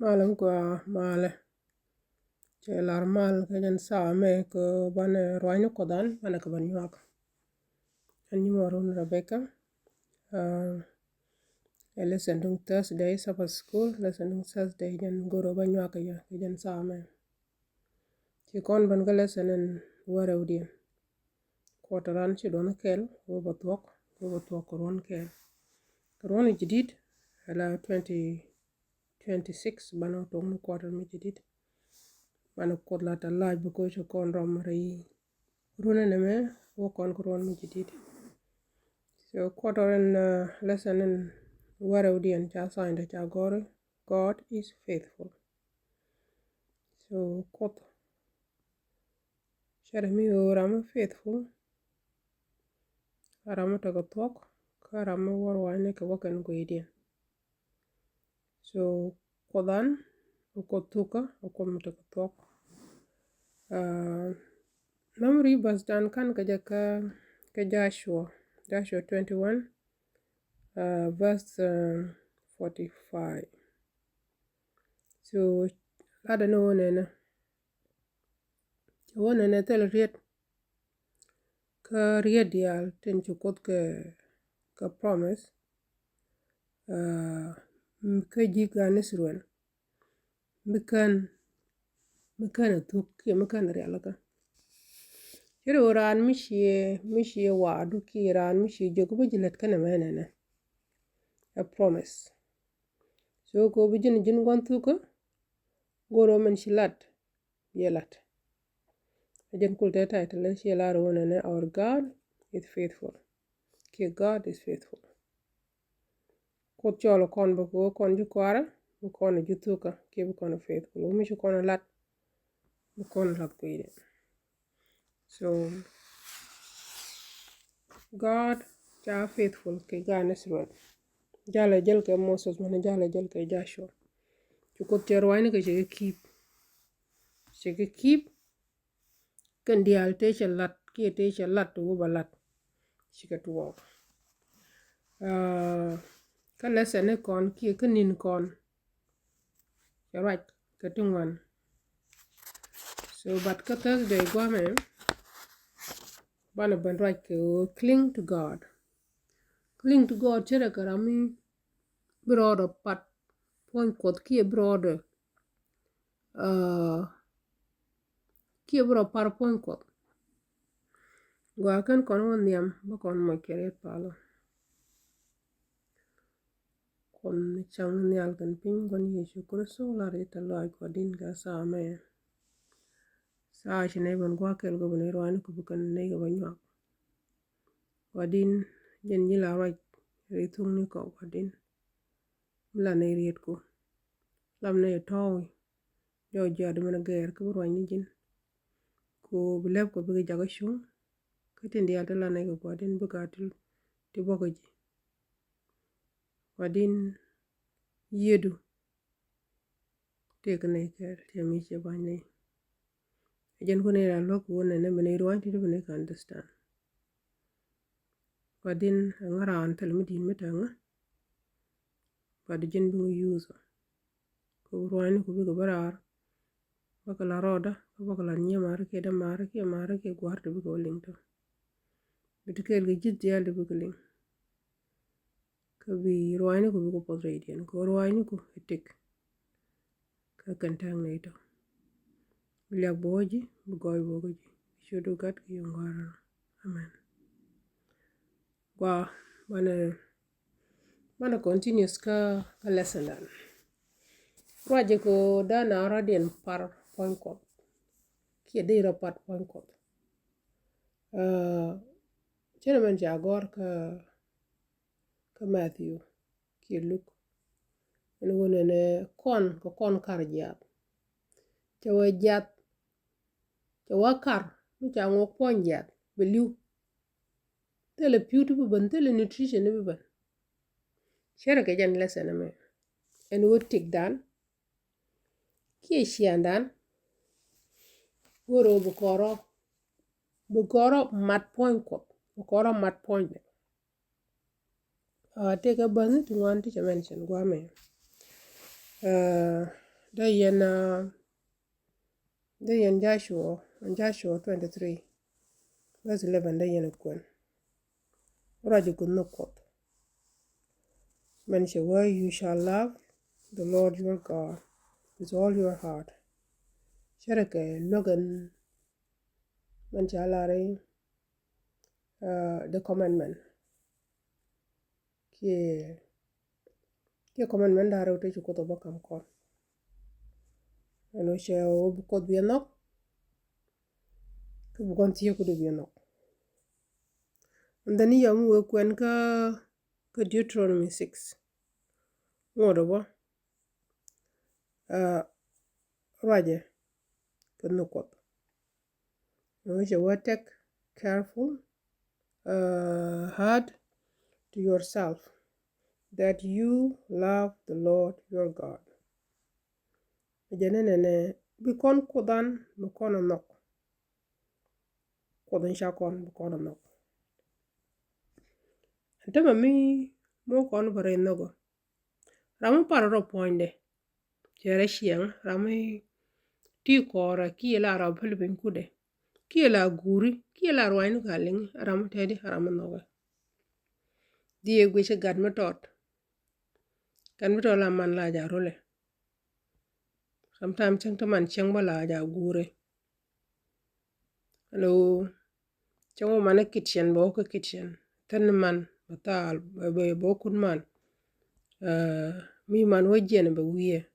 Malam kwa male che larmal ke jan sa me ko bane roine kodan bane ko ban yak ani morun Rebecca. I listen to Thursday Sabbath school listen to Thursday jan goro ban yak ya ke jan sa me che kon ban ga listen en wara udien quarteran che don kel wo batok ron kel ron jidit ala 2026 bana tong quarter mi jidit bana kodla ta laj bu ko kon rom ri runa ne me wo kon ko ron mi jidit so quarter en lesson en wara udien cha sign da cha gore God is faithful so kot shara mi ram faithful ram ta ko tok ka ram war wa ne ko wakan ko idien so kodan ko tuka ko mta ko tok memory bas dan kan ka jaka ka Joshua 21 verse 45 so lada no wona ne tel riet ka riet dial ten chukot ka promise ka jiga nisruel mikan tuk ke mikan rialaka Kero ran mishiye wadu ki ran mishiye jogu bijilet kana menene a promise so ko bijin gon tuka goro men shilat yelat ajen kulte title shela ro ne our God is faithful ki God is faithful ko cholo kon bo ko kon ju kwara bo kon ju tuka ki bo kon faithful o mishu kon lat bo kon lat ko ide so God ja faithful ke ganes ro jala jel ke Moses mane jala jel ke Joshua ko terwaine ke keep kan dial te chalat ki te chalat to balat chika tuwa ka lesson e kon ki kanin kon right ka tungwan so but ka Thursday gwame bana ban right ke cling to God chere karami brodo pat point kot ki brodo ki bro par point kot gwa kan kon woniam ba kon mo keret palo kon chang nyal kan pin gon Yesu Kristo la reta lo ko din ga sa me sa chine ban gwa kel go ne ro an ko kan ne ga banyo wadin jen yila right retung ni ko wadin la ne riet ko lam ne tawi jo jad mana ger ko ro ni jin ko bileb ko bi jaga shu ka tin dia la ne ko wadin bu ka ti bogo ji wadin yedu tek ne ker te mi che bane jen ko ne la lok wona ne bene ro an ti bene ka understand wadin ngara an tel mi din metanga wad jen bu use ko ro an ko bi ko barar bakala roda bakala nya mar ke da mar ke gwar to bi ko lingto bitkel ge jid ya de bi ko ling ka bi ro an ko bi ko podre dien ko ro an ko etik ka kan tang ne to bilak boji bu goy boji shodo gat ki ngara amen wa mana continuous ka lesson dan waje ko dana radien par point ko ki de ra pat point ko chere man jagor ka Matthew ki Luke en wona ne kon kar jat chawe jat chawa kar mi cha ngo pon jat beliu tele beauty bu ban tele nutrition bu ban chere ke jan lesson me en wo tik dan ki shiandan goro bu koro mat point ko bu koro mat point take a ban to want to mention gwame da yen Joshua 23 verse 11 da yen kwen raji kun no kot man she where you shall love the Lord your God with all your heart sharaka logan man chalare the commandment ke commandment da rawte ko to bakam ko ano she o ko bienok ko bukon tiye ko do bienok ndani yamu we kwen ka Deuteronomy 6 ngodo bo raje kun no kot no she wa take careful heart to yourself that you love the Lord your God. Janene bikon kodan bikon nok kodan shakon bikon nok. Antama mi mo kon bare nogo. Ramu pararo poinde. Jere shiang rami ti kora kiela ra philipin kude. Kiela guri kiela rwainu kaling ramu tedi ramu nogo. Die gwishe gad matot. Kan mito la man la ja role. Sometimes chang taman chang bala ja gure. Hello. Chang mana kitchen bo ko kitchen. Tan man batal be bo kun man. Mi man wajien be wiye.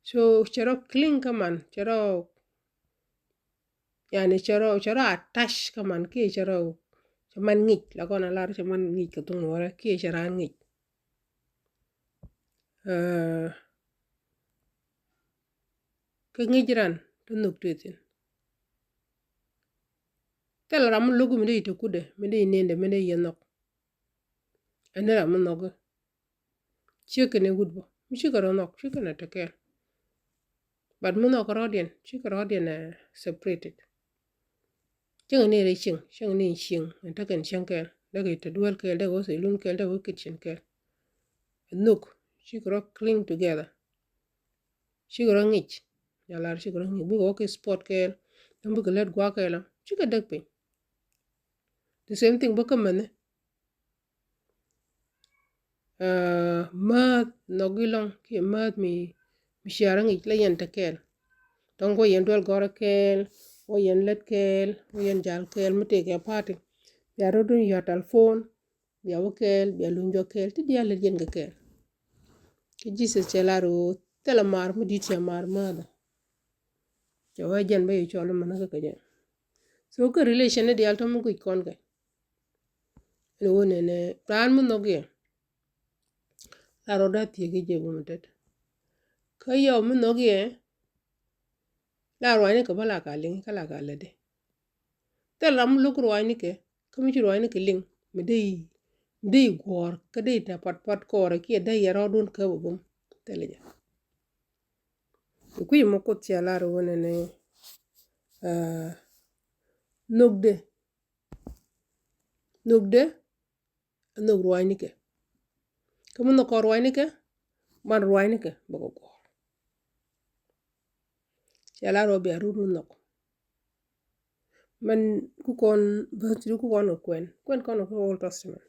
So chero clean kaman chero yani chero attach kaman ki chero chaman ngik la kona lar chaman ngik katung wara ki chera ngik. Ka ngijiran tunuk tuitin. Tel ramu lugu mide ito kude mide inende mide yenok. Ane ramu nogo. Chicken e woodbo. Michikaro nok chicken e take. But muno karodian chikarodian separated. Chang ne re chang ne ching taken chang kel daga ito dual kel daga ose lun kel daga kitchen kel. Nuk chikaro cling together. Chikaro ngich. Yalar chikaro ngich. Bugo okay spot kel. Tambu kelet gwa kel. Chika dagpin. The same thing baka mane. Maad nogilong ki maad mi shiarang ich la yen takel. Tongo yen dual gora kel. O yen let kel. O yen jal kel. Muteke party. Bia rodun your telephone. Bia wakel. Bia lunjo kel. Ti dia let yen kel. Ki Jesus chelaro. Tela mar muditi mar maada. Jawa jen ba yu cholo manaka kajen. So ka relation ne dial tomu kuj konga. Lo ne pran mu noge. La roda tiye je bu mutet. Ka yo mu noge. La roine ka bala ka ling kala ka lede. Tel ram luk roine ke. Kami chi roine ke ling. Mdei gwar. Kadei ta pat kore ki da yara dun ka bubum. Teleja. Kuyi mo kot siya la ro ne nogde. Nogde. Nog roine ke. Kamu no kor roine ke. Man roine ke. Bako gwar. Siya la ro bia ruru nok. Man kukon bhachiru kukon o kwen. Kwen kono ko Old Testament.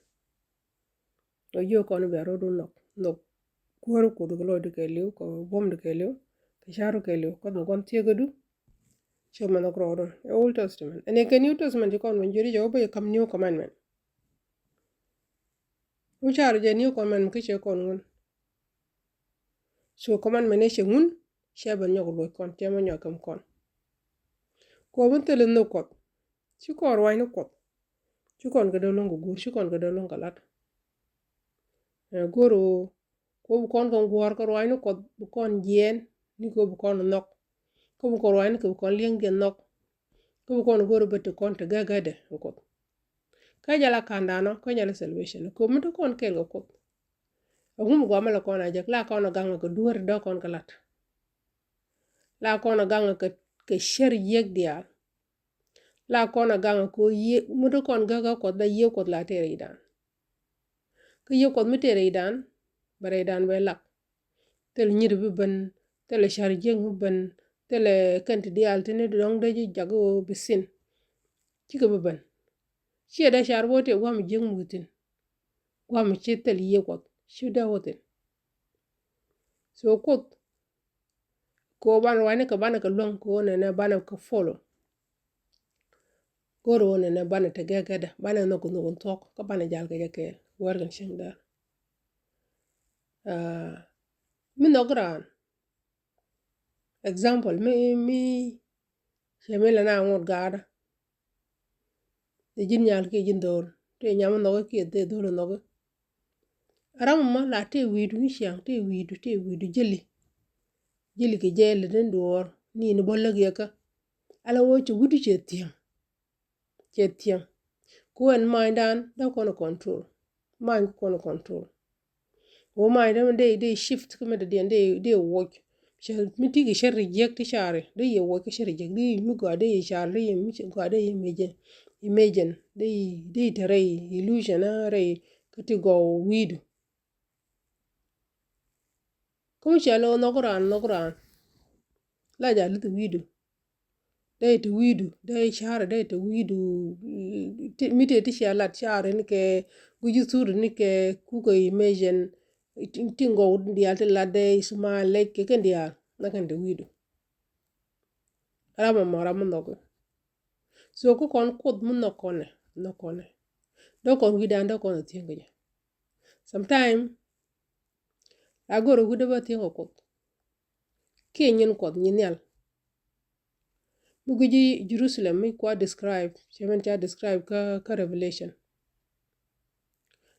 O yo kono bia ruru nok. Nok kuwaru kudu kalo duke liu. Ko bom duke liu. Kisharu ke liu. Kono kon tiye gadu. Siya manok roro. Old Testament. Ene ke New Testament jikon wanjiri jawa ya kam New Commandment. Ucharu ja New Commandment kishe kon ngun. So commandment eshe ngun. Siya ban nyok loy kon. Siya man nyokam kon. Ko wantele no kot. Chikor waino kot. Chikon gado longo gur. Chikon gado longo lat. Goro. Ko bukon kon guar kor waino kot. Bukon jen. Niko bukon nok. Ko bukon waino ko bukon liang gen nok. Ko bukon goro bete kon te gagade kot. Ka jala kandano. Ka jala salvation. Ko muto kon kel go kot. Agum gwa mala kon ajak. La kon ganga ko duwar do kon kalat. La kon ganga ke sher yek dial. La kona ganga ko ye mudo kon gaga ko da ye ko la tere idan. Ko ye ko mi tere idan bare idan be lak. tel nyir bi ban tel shar jeng bi ban tel kanti dial tine dong de jago bisin chika bi ban shi da shar bote gwam jeng mutin gwam chi tel ye kot shi da wote so kot ko ban wani ka bana ka long ko ne bana ka follow goro ne bana te gagada bana no ko no tok ka bana jal ga ke wargan shingda mi nogran example mi shemela na ngot gada de jin nyal ke jin dor te nyam no ke te dor no aram ma la te widu ni shang te widu jeli ke jele den dor ni ni bolla ge ka ala wo ci wudu che tiang ko en mind dan da kono control mind kono control wo mind de shift kuma de de work shall miti ge shar reject share de ye work shar reject de mi go de share de mi go de imagine de tare illusion are kati go widu kuma shalo nogran la ja lutu widu day to widu day share day to widu mite ti shalat share ni ke guju sur ni ke ku ko imagine tingo dial te la day suma lek ke ken dial na kan de widu rama mara mo nogo so ko kon kod mun no kone do kon widan do kon tingo ja sometime agoro gude ba tingo kod ke nyen kod nyen muguji Jerusalem mi kwa describe chemen cha describe ka revelation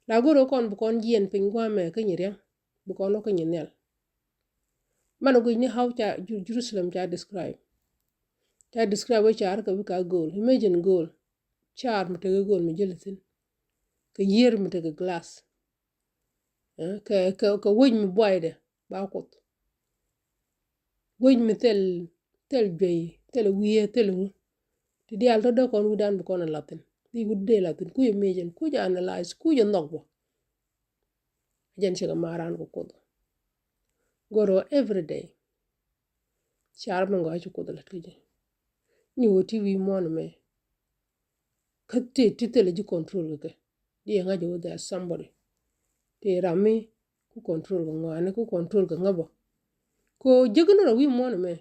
la goro kon bu kon jien pin kwa me ka nyirya bu kon ko nyinel man go ni how cha Jerusalem cha describe cha ka bi ka goal imagine goal char mu te goal mi jelitin ka year mu te glass ka woj mi boyde ba ko woj mi tel jey tel wiye tel mu ti dial to do kon widan bu kon latin di wudde latin ku imagine ku ja analyze ku ja nokbo jen shiga maran ko kodo goro everyday char mo ngaji kodo la tije ni woti wi mon me kate titele ji control ke di ngaji wo there somebody te rami ku control ko ngane ku control ko ngabo ko jegno wi mon me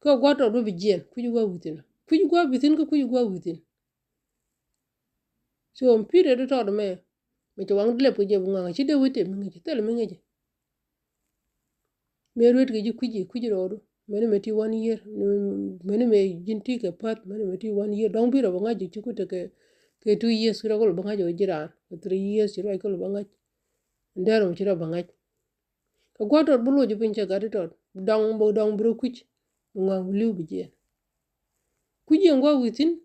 ko goto do bi jen ku ju go wutin ko ku ju go wutin so on period to me me to wang le po je bunga chi de wite mi ngi tel mi ngi me ruet ge kuji rodo mene me ti 1 year mene me jinti ke pat mene me ti 1 year dong biro bunga ji ku te ke 2 years ro ko bunga jo jiran 3 years ro ko bunga ndero mi ro bunga ko goto bulu ju pinche ga to dong bro kuj bunga liu bi je kuji ngo witin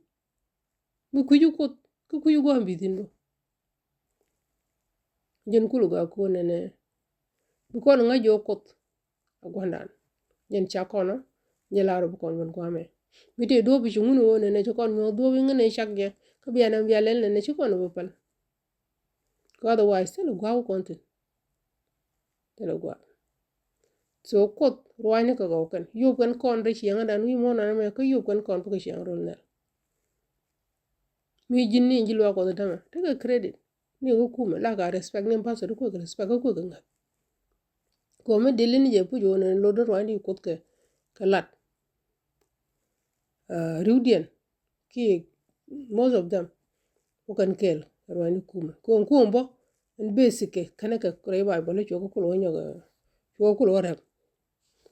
mi kuju ko kuju go ambitin do jen kulu ga ko nene bu kon nga jo kot agwandan jen chakono jelaro bu kon won kwame mite do bi chungunu nene chokon nyo do bi ngene shakge ka biana bialel nene chokon bu pal ko otherwise telo gwa kontin telo gwa so kot rwani ka go kan yu kan kon re chianga dan wi mona me ka yu kan kon bu chiang rol ne mi jinni jilwa ko dama take credit ni go kuma la ga respect ne paso ko respect ko ga ko me delini je pujo ne lo do rwani kot ke kalat rudian ki most of them ukan kel rwani kuma ko kumbo en basic kana ka kure bible cho ko lo nyoga cho ko lo rek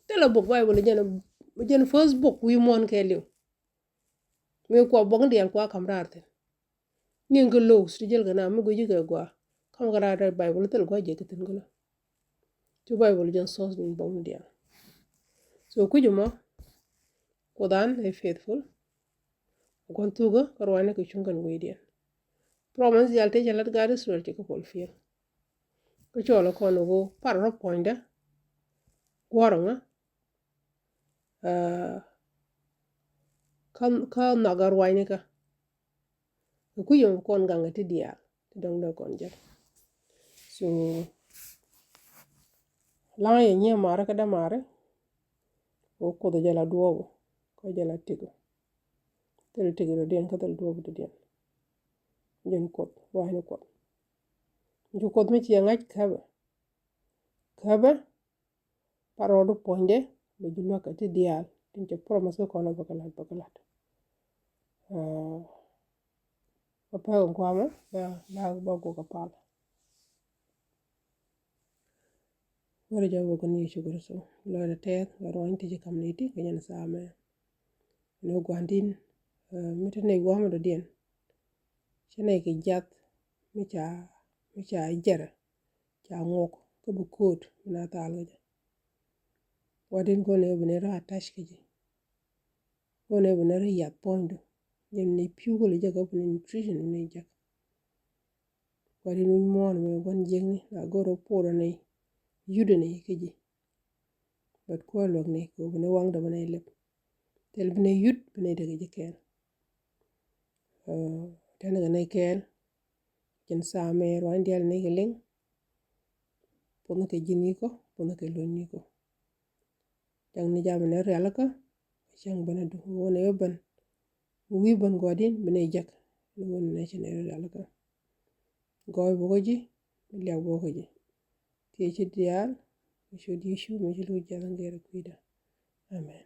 tela book bible jen first book wi mon ke liu me ko bong dial kwa kamrarte ni ngelo sti jel gana mi go jiga gwa kam gara bible tel gwa je kitin golo to bible jen sos ni bong dial so kujuma kodan e faithful kon tuga rwani ko chungan weidian promise yalte jalat garis rol ci ko pol fiel ko cholo kono go parro poinda goronga kan nagar wayne ka ku yom kon ganga ti dial ti dong do kon jet so lang ye nye mare kada mare o ko do jala duobo ko jala tigo tel tigo do den ko tel duobo do den jen ko wahni ko ju ko mi ci ngaj kaba parodu ponde be jullo ka ti dial tin ci promise ko no bakalat apa ko ama ba ko ka pal wala jaw ko ni ci gurso lo da tek waro anti ci kamniti ko nyen sama no gwandin mitene gwama do den cene ki jat mi ca jere ca ngok ko bu koot na tal ga wadin ko ne bu ne ra tash ki ji ko ne bu ne ra yat pondo jem ne piu ko le jaga bu nutrition ne jak wadin mon me gon jengi na goro poro ne yude ne ki ji bat ko lok ne ko bu ne wang da ne lep tel bu ne yut bu ne daga ji ken tan ga ne ken jen sa me ro ndial ne geleng pono ke jini ko pono ke lonni ko jang ni jam ne rel ka jang bana du wona yoban wi ban godin bene jak ni wona ne ci ne rel ka goy bu ko ji lew bo ko ji ke ci dial mi ci di shu mi ci lu jala ngere kuida amen